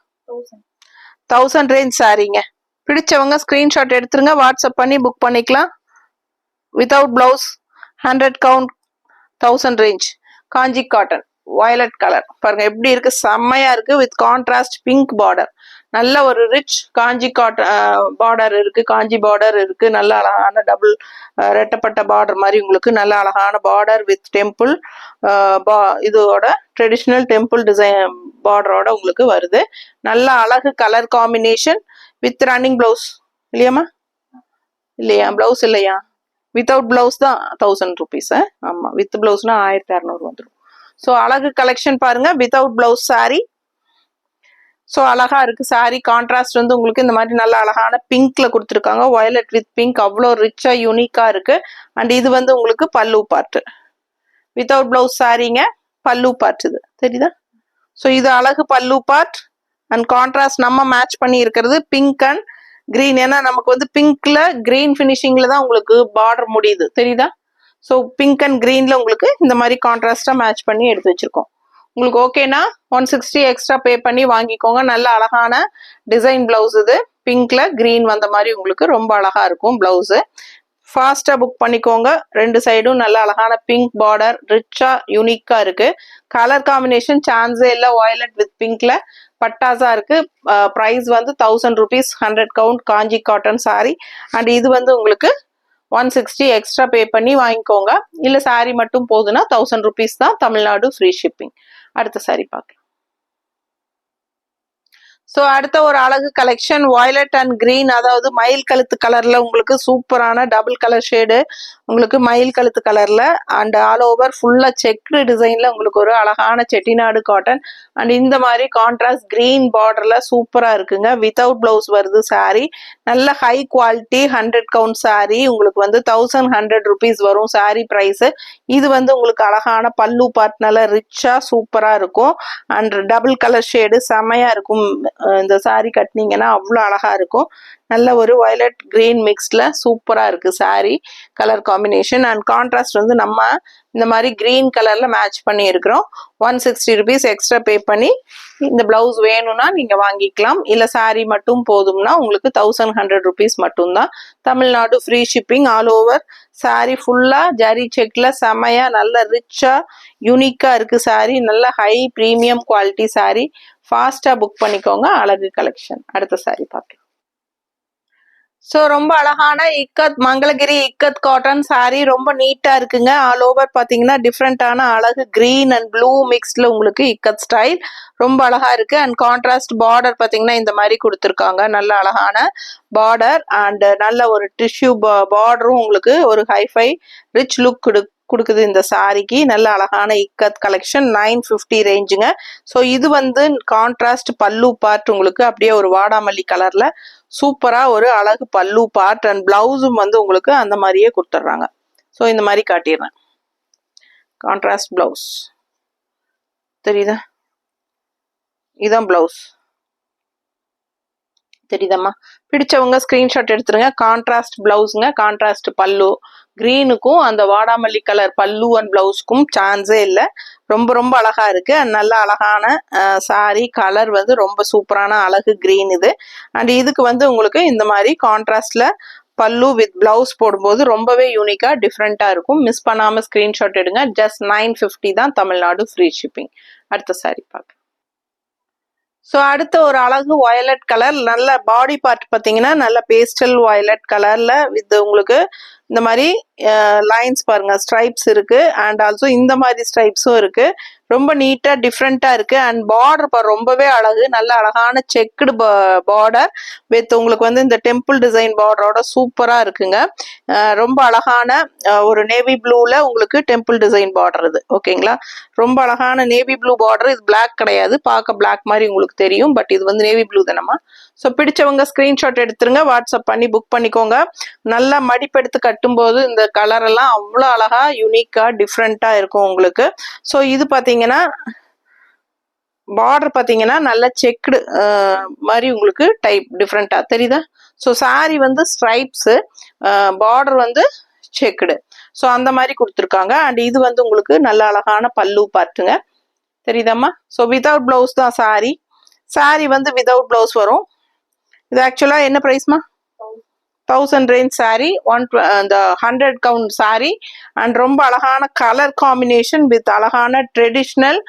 1000 ரேஞ்ச் சாரிங்க. பிடிச்சவங்க ஸ்கிரீன்ஷாட் எடுத்துருங்க, வாட்ஸ்அப் பண்ணி புக் பண்ணிக்கலாம். வித்தவுட் பிளவுஸ் 100 கவுண்ட் 1000 ரேஞ்ச் காஞ்சி காட்டன் வயலட் கலர். பாருங்க எப்படி இருக்கு, செம்மையா இருக்கு. வித் கான்ட்ராஸ்ட் பிங்க் பார்டர், நல்ல ஒரு ரிச் காஞ்சி காட்டன் பார்டர் இருக்கு, காஞ்சி பார்டர் இருக்கு. நல்ல அழகான டபுள் ரெட்டப்பட்ட பார்டர் மாதிரி உங்களுக்கு நல்ல அழகான பார்டர் வித் டெம்பிள் இதோட ட்ரெடிஷ்னல் டெம்பிள் டிசைன் பார்டரோட உங்களுக்கு வருது. நல்ல அழகு colour combination with running blouse இல்லையாமா? இல்லையா பிளவுஸ் இல்லையா? வித்தவுட் பிளவுஸ் தான் 1000 ருபீஸ். ஆமா, வித் பிளவுஸ்னா 1200 வந்துடும். ஸோ அழகு கலெக்ஷன் பாருங்க, வித்தவுட் பிளவுஸ் சாரி. ஸோ அழகா இருக்கு சாரி. கான்ட்ராஸ்ட் வந்து உங்களுக்கு இந்த மாதிரி நல்ல அழகான பிங்க்ல கொடுத்துருக்காங்க. வயலட் வித் பிங்க் அவ்வளோ ரிச்சா யூனிக்கா இருக்கு. அண்ட் இது வந்து உங்களுக்கு பல்லு பார்ட், வித்தவுட் பிளவுஸ் சாரிங்க. பல்லு பார்ட் இது தெரியுதா? ஸோ இது அழகு பல்லு பார்ட். அண்ட் கான்ட்ராஸ்ட் நம்ம மேட்ச் பண்ணி இருக்கிறது பிங்க் அண்ட் கிரீன். ஏன்னா நமக்கு வந்து பிங்க்ல கிரீன் பினிஷிங்ல தான் உங்களுக்கு பார்டர் முடியுது தெரியுதா? ஸோ பிங்க் அண்ட் கிரீன்ல உங்களுக்கு இந்த மாதிரி கான்ட்ராஸ்டா மேட்ச் பண்ணி எடுத்து வச்சிருக்கோம். உங்களுக்கு ஓகேனா 160 எக்ஸ்ட்ரா பே பண்ணி வாங்கிக்கோங்க. நல்ல அழகான டிசைன் பிளவுஸ் இது. பிங்க்ல கிரீன் வந்த மாதிரி உங்களுக்கு ரொம்ப அழகா இருக்கும் பிளவுஸ். ஃபாஸ்டா புக் பண்ணிக்கோங்க. ரெண்டு சைடும் நல்ல அழகான பிங்க் பார்டர், ரிச்சா யூனிக்கா இருக்கு. கலர் காம்பினேஷன் சான்ஸே இல்லை. வயலட் வித் பிங்க்ல பட்டாசா இருக்கு. பிரைஸ் வந்து 1000 rupees, 100 count Kanchi cotton sorry. And இது வந்து உங்களுக்கு 160 எக்ஸ்ட்ரா பே பண்ணி வாங்கிக்கோங்க. இல்ல சாரி மட்டும் போதுன்னா 1000 ருபீஸ் தான், தமிழ்நாடு ஃப்ரீ ஷிப்பிங். அடுத்த சாரி பார்க்கலாம். ஸோ அடுத்த ஒரு அழகு கலெக்ஷன் வயலட் அண்ட் கிரீன், அதாவது மயில் கழுத்து கலர்ல உங்களுக்கு சூப்பரான டபுள் கலர் ஷேடு, உங்களுக்கு மயில் கழுத்து கலர்ல அண்ட் ஆல் ஓவர் ஃபுல்லா செக்டு டிசைன்ல உங்களுக்கு ஒரு அழகான செட்டிநாடு காட்டன் அண்ட் இந்த மாதிரி கான்ட்ராஸ்ட் கிரீன் பார்டர்ல சூப்பரா இருக்குங்க. வித்தவுட் பிளவுஸ் வருது சாரி. நல்ல ஹை குவாலிட்டி 100 கவுண்ட் சாரி. உங்களுக்கு வந்து 1100 rupees வரும் சாரி பிரைஸ். இது வந்து உங்களுக்கு அழகான பல்லு பார்ட் நல்லா ரிச்சா சூப்பரா இருக்கும் அண்ட் டபுள் கலர் ஷேடு செமையா இருக்கும். இந்த சாரி கட்டினீங்கன்னா அவ்வளோ அழகா இருக்கும். நல்ல ஒரு வயலட் கிரீன் மிக்ஸ்ல சூப்பரா இருக்கு sorry colour combination and contrast வந்து நம்ம இந்த மாதிரி கிரீன் கலர்ல மேட்ச் பண்ணி இருக்கிறோம். 160 rupees எக்ஸ்ட்ரா பே பண்ணி இந்த பிளவுஸ் வேணும்னா நீங்க வாங்கிக்கலாம். இல்ல சாரி மட்டும் போதும்னா உங்களுக்கு 1100 rupees மட்டும்தான். Tamil Nadu free shipping. All over sorry ஃபுல்லா ஜரி செக்ல செமையா நல்ல ரிச்சா யூனிக்கா இருக்கு சாரி. நல்ல ஹை ப்ரீமியம் குவாலிட்டி சாரி. ஃபாஸ்டா புக் பண்ணிக்கோங்க. அழகு கலெக்ஷன். அடுத்த சாரி பார்க்கலாம். ஸோ ரொம்ப அழகான இக்கத் மங்களகிரி இக்கத் காட்டன் சாரி. ரொம்ப நீட்டா இருக்குங்க. ஆல் ஓவர் பாத்தீங்கன்னா டிஃப்ரெண்டான அழகு கிரீன் அண்ட் ப்ளூ மிக்ஸ்ல உங்களுக்கு இக்கத் ஸ்டைல் ரொம்ப அழகா இருக்கு. அண்ட் கான்ட்ராஸ்ட் பார்டர் பாத்தீங்கன்னா இந்த மாதிரி கொடுத்துருக்காங்க. நல்ல அழகான பார்டர் அண்ட் நல்ல ஒரு டிஷ்யூ பார்டரும் உங்களுக்கு ஒரு ஹைஃபை ரிச் லுக் கொடுக்குது இந்த சாரிக்கு. நல்ல அழகான இக்கத் கலெக்ஷன் 950 ரேஞ்சுங்க. ஸோ இது வந்து கான்ட்ராஸ்ட் பல்லு பார்ட் உங்களுக்கு அப்படியே ஒரு வாடாமல்லி கலர்ல சூப்பரா ஒரு அழகு பல்லு பார்ட் அண்ட் பிளவுஸும் வந்து உங்களுக்கு அந்த மாதிரியே கொடுத்துட்றாங்க. ஸோ இந்த மாதிரி காட்டிடுறேன். கான்ட்ராஸ்ட் பிளவுஸ் தெரியுதா? இதுதான் பிளவுஸ் தெரியுதம்மா? பிடிச்சவங்க ஸ்கிரீன்ஷாட் எடுத்துருங்க. கான்ட்ராஸ்ட் பிளவுஸுங்க, கான்ட்ராஸ்ட் பல்லு. கிரீனுக்கும் அந்த வாடாமல்லி கலர் பல்லு அண்ட் பிளவுஸ்க்கும் சான்ஸே இல்லை. ரொம்ப ரொம்ப அழகா இருக்கு. நல்ல அழகான சாரி கலர் வந்து ரொம்ப சூப்பரான அழகு கிரீன் இது. அண்ட் இதுக்கு வந்து உங்களுக்கு இந்த மாதிரி கான்ட்ராஸ்ட்ல பல்லு வித் பிளவுஸ் போடும்போது ரொம்பவே யூனிக்கா டிஃப்ரெண்டா இருக்கும். மிஸ் பண்ணாம ஸ்கிரீன்ஷாட் எடுங்க. ஜஸ்ட் 950 தான். Tamil Nadu free shipping. அடுத்த சாரி பார்க்க. ஸோ அடுத்த ஒரு அழகு வயலட் கலர். நல்ல பாடி பார்ட் பார்த்தீங்கன்னா நல்ல பேஸ்டல் வயலட் கலர்ல வித் உங்களுக்கு இந்த மாதிரி லைன்ஸ் பாருங்க, ஸ்ட்ரைப்ஸ் இருக்கு அண்ட் ஆல்சோ இந்த மாதிரி ஸ்ட்ரைப்ஸும் இருக்கு. ரொம்ப நீட்டா டிஃப்ரெண்டா இருக்கு. அண்ட் பார்டர் ரொம்பவே அழகு. நல்ல அழகான செக்குடு பார்டர் வித் உங்களுக்கு வந்து இந்த டெம்பிள் டிசைன் பார்டரோட சூப்பரா இருக்குங்க. ரொம்ப அழகான ஒரு நேவி ப்ளூல உங்களுக்கு டெம்பிள் டிசைன் பார்டர் இது. ஓகேங்களா? ரொம்ப அழகான நேவி ப்ளூ பார்டர். இது பிளாக் கிடையாது, பார்க்க பிளாக் மாதிரி உங்களுக்கு தெரியும், பட் இது வந்து நேவி ப்ளூ தானம்மா. ஸோ பிடிச்சவங்க ஸ்கிரீன்ஷாட் எடுத்துருங்க, வாட்ஸ்அப் பண்ணி புக் பண்ணிக்கோங்க. நல்லா மடிப்பெடுத்து கட்டும்போது இந்த கலர் எல்லாம் அவ்வளோ அழகா யூனிக்கா டிஃப்ரெண்டா இருக்கும் உங்களுக்கு. ஸோ இது பாத்தீங்கன்னா பார்டர் பாத்தீங்கன்னா நல்ல செக்குடு மாதிரி உங்களுக்கு டைப் டிஃப்ரெண்டா தெரியுதா? ஸோ சாரி வந்து ஸ்ட்ரைப்ஸ், பார்டர் வந்து செக்குடு. ஸோ அந்த மாதிரி கொடுத்துருக்காங்க. அண்ட் இது வந்து உங்களுக்கு நல்ல அழகான பல்லு பார்ட்டுங்க. தெரியுதாம்மா? ஸோ வித்தவுட் பிளவுஸ் தான் சாரி. சாரி வந்து வித்தவுட் பிளவுஸ் வரும். இது ஆக்சுவலா என்ன பிரைஸ்மா? 1000 ரேஞ்ச் சாரி. இந்த 100 கவுண்ட் சாரி அண்ட் ரொம்ப அழகான கலர் காம்பினேஷன் வித் அழகான ட்ரெடிஷ்னல்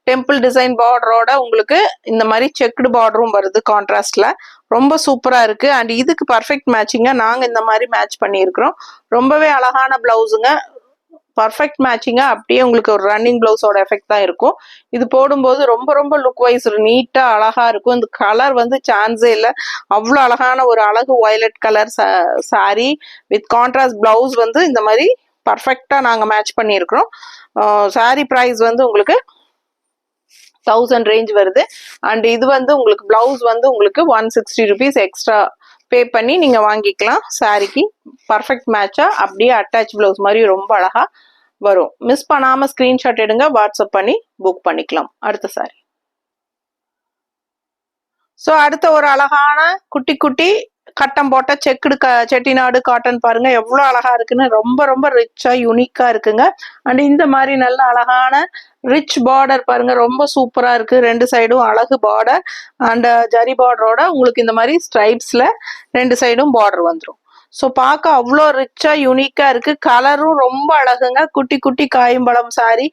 டெம்பிள் டிசைன் பார்டரோட உங்களுக்கு இந்த மாதிரி செக்குடு பார்டரும் வருது கான்ட்ராஸ்ட்ல. ரொம்ப சூப்பரா இருக்கு. அண்ட் இதுக்கு பர்ஃபெக்ட் மேட்சிங்கா நாங்க இந்த மாதிரி மேட்ச் பண்ணியிருக்கிறோம். ரொம்பவே அழகான பிளவுஸுங்க, பர்ஃபெக்ட் மேட்சிங்கா அப்படியே உங்களுக்கு ஒரு ரன்னிங் பிளவுஸோட எஃபெக்ட் தான் இருக்கும். இது போடும்போது ரொம்ப ரொம்ப லுக் வைஸ் நீட்டா அழகா இருக்கும். இந்த கலர் வந்து சான்ஸே இல்லை, அவ்வளோ அழகான ஒரு அழகு violet colour sorry with contrast blouse வந்து இந்த மாதிரி பர்ஃபெக்டா நாங்க மேட்ச் பண்ணியிருக்கிறோம். சாரி பிரைஸ் வந்து உங்களுக்கு 1000 ரேஞ்ச் வருது. அண்ட் இது வந்து உங்களுக்கு பிளவுஸ் வந்து உங்களுக்கு 160 rupees எக்ஸ்ட்ரா பே பண்ணி நீங்க வாங்கிக்கலாம். சாரிக்கு பர்ஃபெக்ட் மேட்சா அப்படியே அட்டாச் பிளவுஸ் மாதிரி ரொம்ப அழகா வரும். மிஸ் பண்ணாம ஸ்கிரீன்ஷாட் எடுங்க, வாட்ஸ்அப் பண்ணி புக் பண்ணிக்கலாம். அடுத்த சாரி. ஸோ அடுத்த ஒரு அழகான குட்டி குட்டி கட்டம் போட்ட செக்குடு செட்டிநாடு காட்டன் பாருங்க எவ்வளவு அழகா இருக்குன்னு. ரொம்ப ரொம்ப ரிச்சா யூனிக்கா இருக்குங்க. அண்ட் இந்த மாதிரி நல்ல அழகான ரிச் பார்டர் பாருங்க, ரொம்ப சூப்பரா இருக்கு. ரெண்டு சைடும் அழகு பார்டர் அண்ட் ஜரி பார்டரோட உங்களுக்கு இந்த மாதிரி ஸ்ட்ரைப்ஸ்ல ரெண்டு சைடும் பார்டர் வந்துடும். ஸோ பார்க்க அவ்வளோ ரிச்சா யூனிக்கா இருக்கு. கலரும் ரொம்ப அழகுங்க. குட்டி குட்டி காயம்பழம் சாரி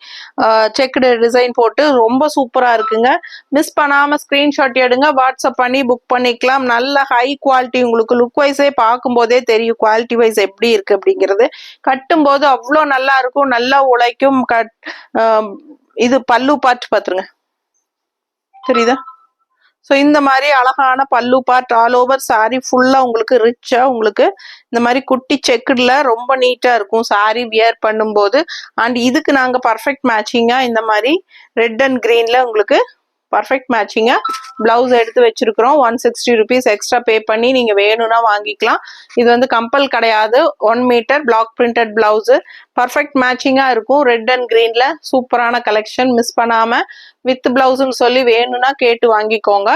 செக்குடு டிசைன் போட்டு ரொம்ப சூப்பரா இருக்குங்க. மிஸ் பண்ணாம ஸ்கிரீன்ஷாட் எடுங்க, வாட்ஸ்அப் பண்ணி புக் பண்ணிக்கலாம். நல்ல ஹை குவாலிட்டி. உங்களுக்கு லுக் வைஸே பார்க்கும் போதே தெரியும் குவாலிட்டி வைஸ் எப்படி இருக்கு அப்படிங்கிறது. கட்டும் போது அவ்வளோ நல்லா இருக்கும், நல்லா உழைக்கும். இது பல்லு பார்த்து பாத்துருங்க, தெரியுதா? ஸோ இந்த மாதிரி அழகான பல்லு பார்ட் ஆல் ஓவர் சாரி ஃபுல்லாக உங்களுக்கு ரிச்சாக உங்களுக்கு இந்த மாதிரி குட்டி செக்குடில் ரொம்ப நீட்டாக இருக்கும் சாரி வியர் பண்ணும்போது. அண்ட் இதுக்கு நாங்கள் பர்ஃபெக்ட் மேட்சிங்காக இந்த மாதிரி ரெட் அண்ட் க்ரீனில் உங்களுக்கு பர்ஃபெக்ட் மேட்சிங்காக ப்ளவுஸ் எடுத்து வச்சிருக்கிறோம். 160 rupees எக்ஸ்ட்ரா பே பண்ணி நீங்கள் வேணும்னா வாங்கிக்கலாம். இது வந்து கம்பல் கிடையாது. 1 metre block printed blouse perfect மேட்சிங்காக இருக்கும். ரெட் அண்ட் க்ரீனில் சூப்பரான கலெக்ஷன். மிஸ் பண்ணாமல் வித் ப்ளவுஸ்ன்னு சொல்லி வேணும்னா கேட்டு வாங்கிக்கோங்க.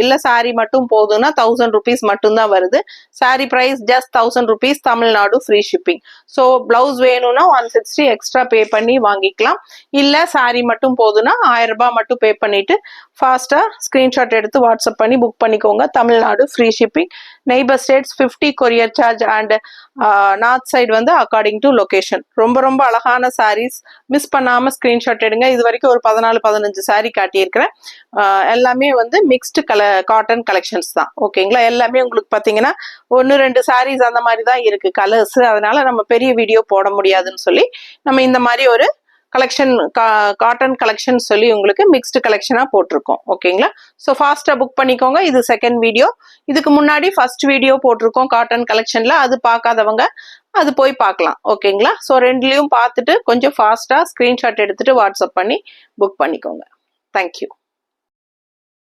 இல்லை சாரி மட்டும் போதுன்னா 1000 rupees மட்டும்தான் வருது. Sari price just 1000 rupees, Tamil Nadu free shipping. So blouse வேணும்னா 160 எக்ஸ்ட்ரா பே பண்ணி வாங்கிக்கலாம். இல்லை சாரி மட்டும் போதுன்னா 1000 ரூபாய் மட்டும் பே பண்ணிட்டு ஃபாஸ்ட்டாக ஸ்க்ரீன்ஷாட் எடுத்து வாட்ஸ்அப் பண்ணி புக் பண்ணிக்கோங்க. Tamil Nadu free shipping. Neighbour states 50 courier charge and north side வந்து அக்கார்டிங் டு லொகேஷன். ரொம்ப ரொம்ப அழகான சாரீஸ். மிஸ் பண்ணாமல் ஸ்க்ரீன்ஷாட் எடுங்க. இது வரைக்கும் ஒரு 14-15 சாரீ காட்டியிருக்கிறேன். எல்லாமே வந்து மிக்ஸ்டு காட்டன் கலெக்ஷன்ஸ் தான். ஓகேங்களா? எல்லாமே உங்களுக்கு பார்த்தீங்கன்னா 1-2 சாரீஸ் அந்த மாதிரி தான் இருக்குது கலர்ஸ். அதனால நம்ம பெரிய வீடியோ போட முடியாதுன்னு சொல்லி நம்ம இந்த மாதிரி ஒரு கலெக்ஷன் காட்டன் கலெக்ஷன் சொல்லி உங்களுக்கு மிக்ஸ்டு கலெக்ஷனாக போட்டிருக்கோம். ஓகேங்களா? ஸோ ஃபாஸ்ட்டாக புக் பண்ணிக்கோங்க. இது செகண்ட் வீடியோ. இதுக்கு முன்னாடி ஃபர்ஸ்ட் வீடியோ போட்டிருக்கோம் காட்டன் கலெக்ஷனில். அது பார்க்காதவங்க அது போய் பார்க்கலாம். ஓகேங்களா? ஸோ ரெண்டுலேயும் பார்த்துட்டு கொஞ்சம் ஃபாஸ்ட்டாக ஸ்க்ரீன்ஷாட் எடுத்துகிட்டு வாட்ஸ்அப் பண்ணி புக் பண்ணிக்கோங்க. தேங்க்யூ.